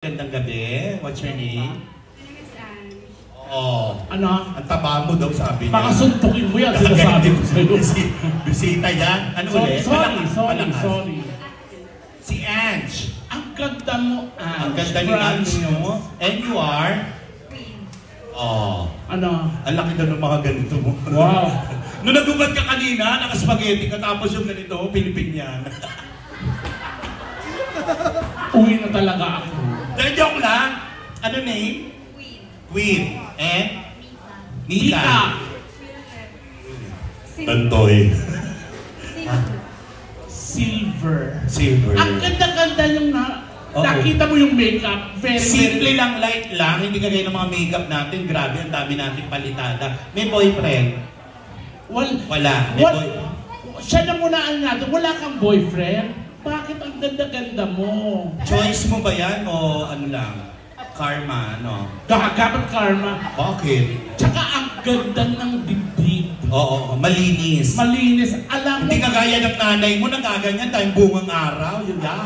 Gandang gabi. What's your name? My name is Ange. Oo. Ano? Ang taba mo daw, sabi niya. Baka suntukin mo yan, sinasabi ko sa'yo. Bisita yan. Ano ulit? Sorry. Si Ange. Ang ganda mo, Ange. Ang ganda ni Ange mo. And you are? Queen. Oo. Ano? Ang laki daw ng mga ganito mo. Wow. Nung nagubat ka kanina, nakaspaghetti ka, tapos yung ganito, Pilipinyan. Uwi na talaga ako. Dahil joke lang. Ano name? Queen. Queen. And? Mika. Mika. Silver. Tantoy. Silver. Silver. Ang ganda-ganda yung nakita mo yung makeup. Simple lang, light lang. Hindi kagaya ng mga makeup natin. Grabe, ang dami natin palitada. May boyfriend? Wala. Siya na munaan natin. Wala kang boyfriend? Bakit ang ganda-ganda mo? Choice mo ba yan o ano lang? Karma, no? Dapat karma. Bakit? Tsaka ang ganda ng dibdib. Oo, malinis. Malinis. Alam mo. Hindi kagaya ng nanay mo, nagaganyan tayong bungang araw. Yun lang.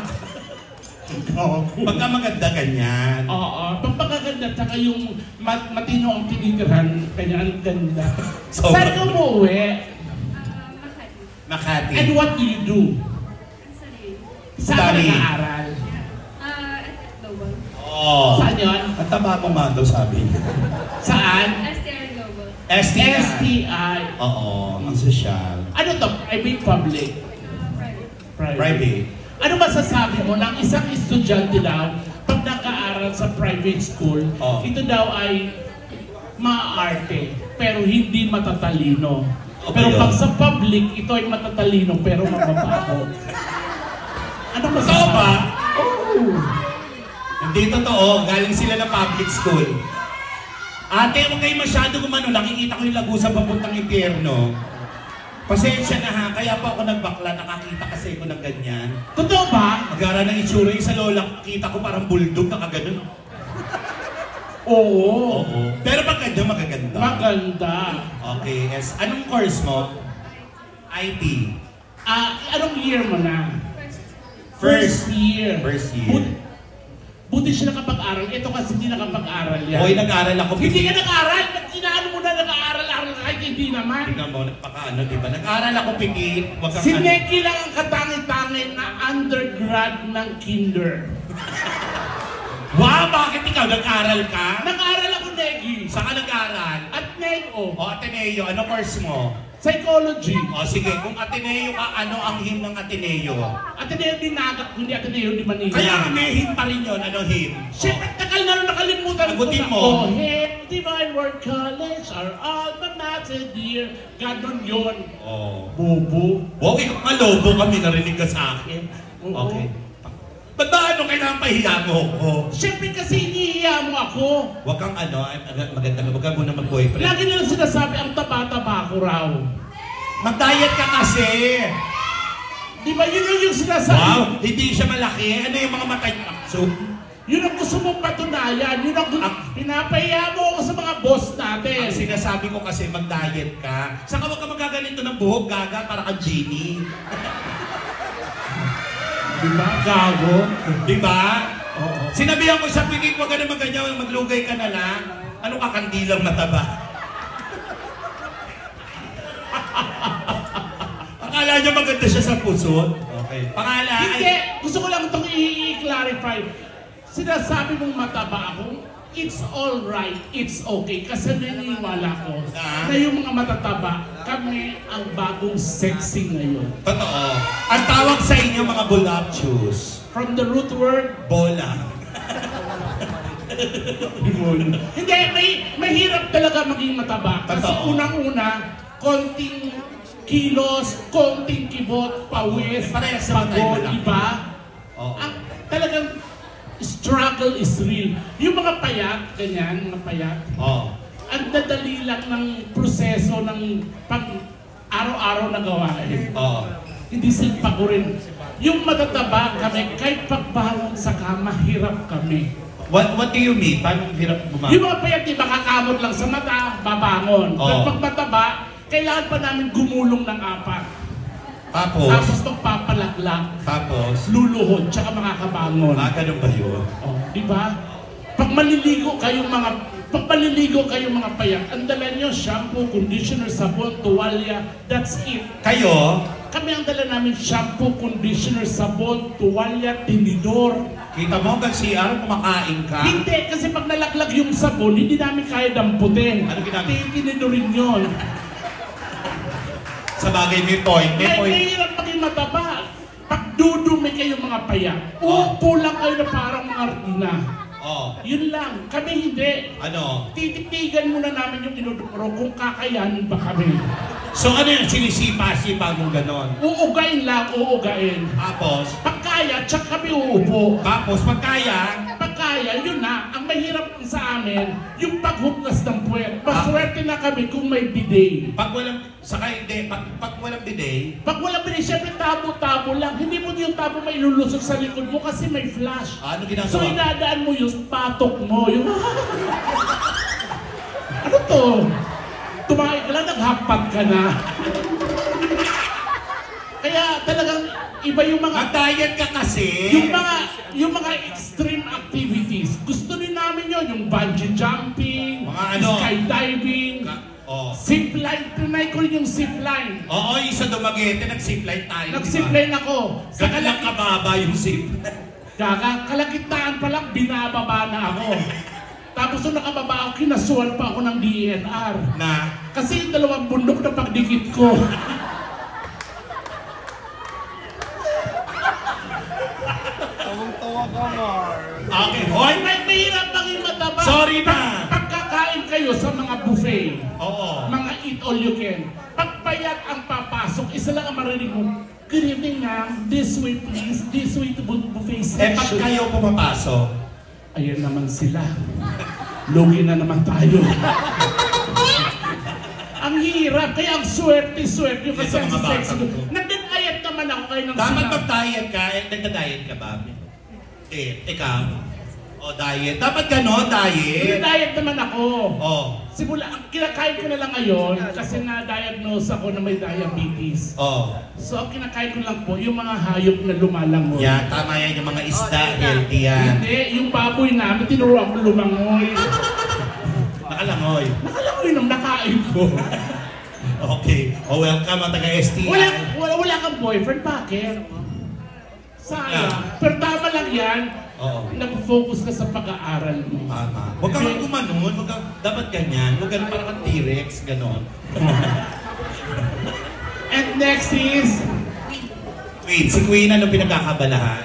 Pagka maganda ganyan. Oo. Pagpagaganda, tsaka yung matino ang tinitirhan, kanya ang ganda. So, saan ka umuwi? Makati. Makati. And what do you do? Saan ka Study. nag-aaral? Global. Oo. Saan yun? Ang taba mo nga daw, sabi niya. Saan? STI Global. STI. STI. Oo, ang sosyal. Ano to? Private, public? Private. Private. Ano masasabi mo ng isang estudyante daw pag nag-aaral sa private school, ito daw ay maarte pero hindi matatalino. Pero pag sa public, ito ay matatalino pero mababaho. Ano masasabi? Totoo ba? Oo. Hindi totoo. Galing sila ng public school. Ate, huwag kayo masyado gumano. Nakikita ko yung lagusan papuntang impyerno. Pasensya na ha. Kaya pa ako nagbakla. Nakakita kasi ko ng ganyan. Totoo ba? Magara ng itsura yung sa lola. Kita ko parang bulldog. Nakaganon. Oo. Oo. Pero pag ganyan, magaganda. Maganda. Okay. Yes. Anong course mo? IT. Anong year mo na? First year. First year. Buti siya nakapag-aral. Ito kasi hindi nakapag-aral yan. Hoy, nag-aral ako. Hindi ka nag-aral. Ba't inaano mo na nag-aaral kahit hindi naman? Tingnan mo, nagpakaano, diba? Nag-aral ako pikit. Si Neki lang ang katangin-tangin na undergrad ng kinder. Wow, bakit ikaw nag-aral ka? Nag-aral ako, Neki. Saan ka nag-aral? At Neko. O, Ateneo, ano course mo? Psychology. O, sige, kung Ateneo ka, ano ang him ng Ateneo? Ateneo din Nagat, hindi Ateneo di Manila. Kaya may him pa rin yun. Ano him? Siyempre, takal na nakalimutan ko. Agutin mo. Oh, him, Divine Word College, our alma mater dear. Ganon yun. O. Bobo. Wow, ikaw nga lobo kami narinig ka sa akin. Oo. Okay. Ba't ba ano kailangan pahiya mo ako? Siyempre kasi inihiya mo ako. Huwag kang ano, maganda ka, huwag kang muna mag-boyfriend. Lagi nilang sinasabi ang taba-taba ko raw. Mag-diet ka kasi! Di ba yun yung sinasabi? Wow, hindi siya malaki. Ano yung mga mata niya? So, Yun ang gusto mong patunayan. Yun ang pinapahiya mo ako sa mga boss natin. ang sinasabi ko kasi mag-diet ka. Saka huwag ka magaganito ng buhok, gaga, para kang genie. Diba? Gago. Diba? Oo. Sinabihan ko sa piging, huwag ka na maganyan, maglugay ka na lang. Ano ka, kandilang mataba? Akala niya maganda siya sa puso. Okay. Pangalan? Hindi! Gusto ko lang itong i-clarify. Sinasabi mong mataba ako, it's alright, it's okay. Kasi naniniwala ko na yung mga matataba, kami ang bagong sexy ngayon. Totoo. Ang tawag sa inyo mga voluptuous. From the root word, Bola. hindi, mahirap talaga maging mataba. Kasi Totoo. unang-una, konting kilos, konting kibot, pawis, Parehas naman tayo pagod, malaki. iba. Oo. Ang talagang struggle is real. Yung mga payat, ganyan, mga payat, Oh. ang dadali lang ng proseso ng pag araw-araw na gawain. Oh. Hindi silpa ko rin. Yung matataba kami, kahit pagbangon sa kama, hirap kami. What do you mean? Paano hirap bumangon? Yung mga payat, di ba, kakamot lang sa mata, babangon. Oo. Pero pag mataba, kailangan pa namin gumulong ng 4. Tapos? Tapos magpapalaklak. Tapos? Luluhod, tsaka makakabangon. Ganun ba yun? Oh, di ba? Pag maliligo kayong mga payak, ang dala nyo, shampoo, conditioner, sabon, tuwalya, that's it. Kayo? Kami ang dala namin, shampoo, conditioner, sabon, tuwalya, tinidor. Kita mo hanggang CR, kumakain ka? Hindi, kasi pag nalaglag yung sabon, hindi namin kaya damputin. Ano ginagawa? Tinidorin yun. Sa bagay, may point. May point. May hirap maging mataba. Pag dudumi kayong mga payak, uupo lang kayo na parang mga rina. Oh. Yun lang. Kami hindi. Ano? Titiktigan muna namin yung inudukro kung kakayanin ba kami. So ano yung sinisipa-sipa mong ganon? Uugain lang, uugain. Tapos? Pagkaya, tsaka kami uupo. Tapos pagkaya? Pagkaya, yun na. Ang mahirap sa amin, yung paghuklas ng puwet. Maswerte na kami kung may bidet. Pag walang, saka hindi, pag walang bidet? Pag walang bidet, syempre tabo-tabo lang. Hindi mo yung tabo may ilulusog sa likod mo kasi may flash. Ano ginagawa? So inadaan mo yung patok mo, yung... Ano to? Tumahay ka lang, naghapat ka na. Kaya talagang iba yung mga... Mag-diet ka kasi! Yung mga extreme activities. Gusto din namin yun, yung bungee jumping, mga ano? skydiving, zipline. Trinay ko rin yung zipline. Oo, yung sa Dumaguete, nag-zipline tayo. Nag-zipline ako. Sa Ganun kababa yung zipline. Kalagitnaan pa lang, binababa na ako. Tapos nung nakababa ako, kinasuhan pa ako ng DNR. Na? Kasi yung dalawang bundok na pagdikit ko. Tawang-tawa ka, Mar. Okay, hoy! May mahirap maging mataba. Sorry na! Pagkakain kayo sa mga buffet, Oo. mga eat all you can, pagpayat ang papasok, isa lang ang marinig mo, good evening ma'am, this way please, this way to buffet Eh, pag section. kayo pumapasok, Ayan naman sila. Lugi na naman tayo. Ang hirap, kaya ang swerte-swerte yung Yes, kasi ang ang mga sexy bata ko. ko. Nagdadayat naman ako kayo ng dapat sila. mag-diet ka. Nagda-diet ka ba? Ikaw? O, diet. Dapat gano'n, diet. Nagdadayat naman ako. O. Simula, kinakain ko na lang ngayon kasi na-diagnose ako na may diabetes. O. So, ang kinakain ko lang po, yung mga hayop na lumalangoy. Yan, tama yan. Yung mga isda, healthy yan. Hindi, yung baboy namin, tinuruan ko lumangoy. Nakalangoy. Nakalangoy nung nakain ko. Okay. O, welcome ang taga-STI. Wala kang boyfriend, bakit? Sayang. Pero tama lang yan. Oo. Nag-focus ka sa pag-aaral mo. Tama. Huwag kang gumanon. Dapat ganyan. Huwag ganun parang kang T-Rex. Ganon. And next is... Wait, si Queen, anong pinagkakabalahan?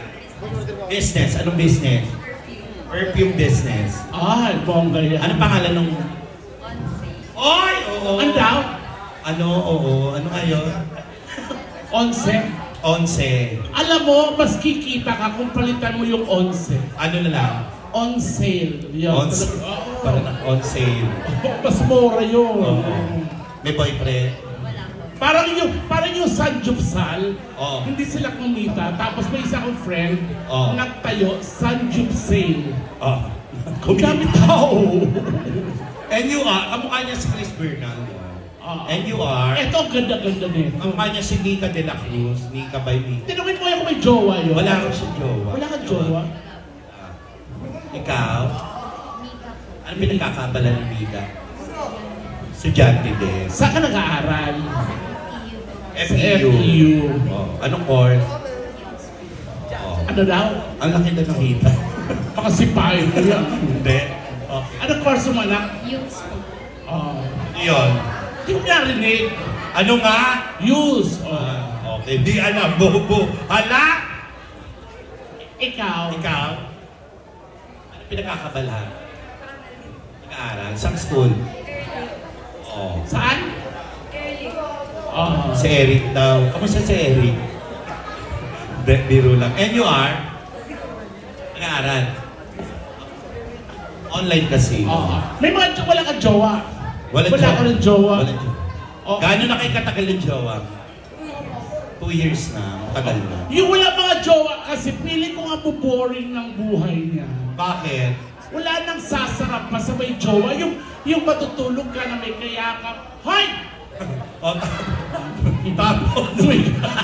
Business. Anong business? Perfume business. Bongga yan. Anong pangalan nung... Oy! Oo. Ang daw? Ano? Oo. Ano ngayon? Onse. 11. Alam mo, mas kikita ka kung palitan mo yung onse. Ano na lang? On sale. Yun. On sale. Parang on sale. Mas mura yun. Oo. May boyfriend? Parang yung Sanjupsal, Oo. hindi sila kumita. Tapos may isa kong friend, Oo. nagtayo, Sanjup Sale. Oh. Kung dami tao. And you are, kamukha niya si Chris Bernal. And you are, Ito, ang ganda-ganda nito. kamukha niya si Nika de la Cruz. Nika by Nika. Tinawin mo kung may jowa yun. Wala rin siya jowa. Wala kang jowa? Ikaw? Ano pinagkakabala ni Nika? Estudyante din. Saan ka nag-aaral? Sa FEU. FEU. Oh. Anong course? Oh. Ano daw? Ang laki na nakita. Pakasipahin mo yan. Hindi. Okay. Anong course mo, anak? Use po. Oh. Ano yun? Hindi ko narinig. Ano nga? Use. Oh. Okay, di alam. Bobo. Hala! Ikaw. Ikaw? Ano pinagkakabalahan? Nag-aaral? Saan school? Oh. Saan? Early. Oh. Si Eric daw. Kamusta si Eric? Biro lang. And you are? Nag-aaral? Online kasi. Oh. May mga wala kang jowa. Wala ka ng jowa. Wala jowa. Oh. Gaano na kayo katagal ng jowa? 2 years na. Tagal na. Yung wala mga jowa kasi pili ko nga boring ng buhay niya. Bakit? Wala nang sasarap pa sa may jowa. Yung matutulog ka na may kayakap. Hoy! O, Tapos,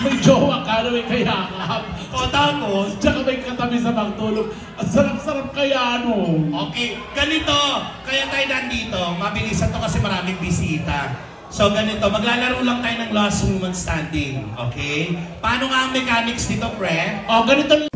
may jowa ka na may kayakap. o tapos, Tsaka may katabi sa magtulog. Ang sarap-sarap kaya ano. okay, ganito. Kaya tayo nandito, mabilisan to kasi maraming bisita. So ganito, maglalaro lang tayo ng last woman standing. Okay? Paano nga ang mechanics dito, pre? O, ganito